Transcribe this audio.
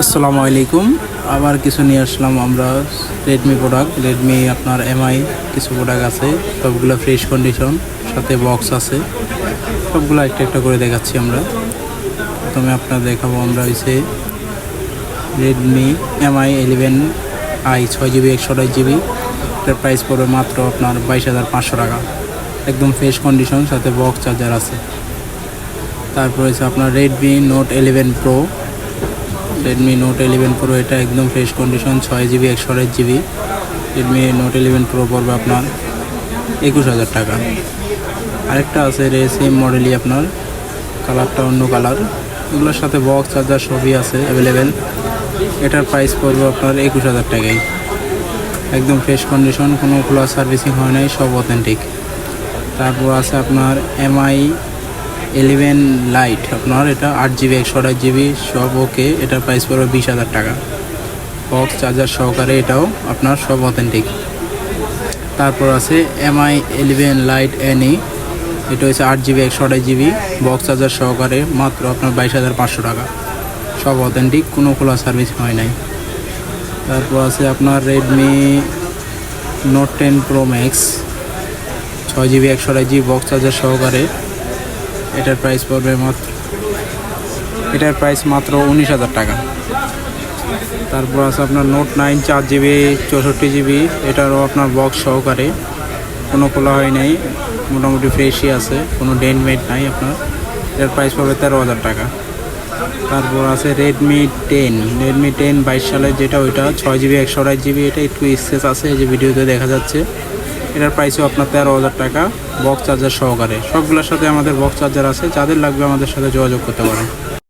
আসসালামু আলাইকুম। আবার কিছু নিয়ে আসলাম আমরা রেডমি প্রোডাক্ট। রেডমি আপনার এমআই কিছু প্রোডাক্ট আছে, সবগুলো ফ্রেশ কন্ডিশন, সাথে বক্স আছে। সবগুলো একটা একটা করে দেখাচ্ছি আমরা। প্রথমে আপনার দেখাবো আমরা হচ্ছে Redmi MI 11i 6GB 128GB। এটার প্রাইস পড়বে মাত্র আপনার 22,500 টাকা। একদম ফ্রেশ কন্ডিশন, সাথে বক্স চার্জার আছে। তারপর হচ্ছে আপনার Redmi note 11 pro. Redmi note 11 pro এটা একদম fresh condition, 6GB 128GB। Redmi note 11 pro পড়বে আপনার 21,000 টাকা। আরেকটা আছে সেম মডেলই, আপনার কালারটা অন্য কালার। এগুলোর সাথে বক্স চার্জার সবই আছে অ্যাভেলেবেল। এটার প্রাইস পড়বে আপনার 21,000 টাকায়। একদম ফ্রেশ কন্ডিশন, কোনো খোলা সার্ভিসিং হয় নাই, সব অথেন্টিক। তারপর আছে আপনার এমআই 11 লাইট, আপনার এটা 8GB 128GB সব ওকে। এটার প্রাইস পড়বে 20,000 টাকা। বক্স চার্জার সহকারে, এটাও আপনার সব অথেন্টিক। তারপর আছে এমআই 11 লাইট এনই, এটা হচ্ছে 8GB 128GB বক্স চার্জার সহকারে, মাত্র আপনার 22,500 টাকা। সব অথেন্টিক, কোনো খোলা সার্ভিস হয় নাই। তারপর আছে আপনার Redmi note 10 pro max, 6GB 128GB box charger সহকারে। এটার প্রাইস মাত্র 19,000 টাকা। তারপর আছে আপনার নোট 9 4GB 64GB, এটারও আপনার বক্স সহকারে, কোনো খোলা হয় নাই, মোটামুটি ফ্রেশই আছে, কোনো ডেন্টমেট নাই আপনার। এটার প্রাইস পড়বে 13,000 টাকা। তারপর আছে রেডমি 10 22 সালের যেটা, ওইটা 6GB 128GB। এটা একটু স্ক্র্যাচ আছে, এই যে ভিডিওতে দেখা যাচ্ছে। এটার প্রাইসও আপনার 13,000 টাকা, বক্স চার্জার সহকারে। সবগুলোর সাথে আমাদের বক্স চার্জার আছে, যাদের লাগবে আমাদের সাথে যোগাযোগ করতে পারেন।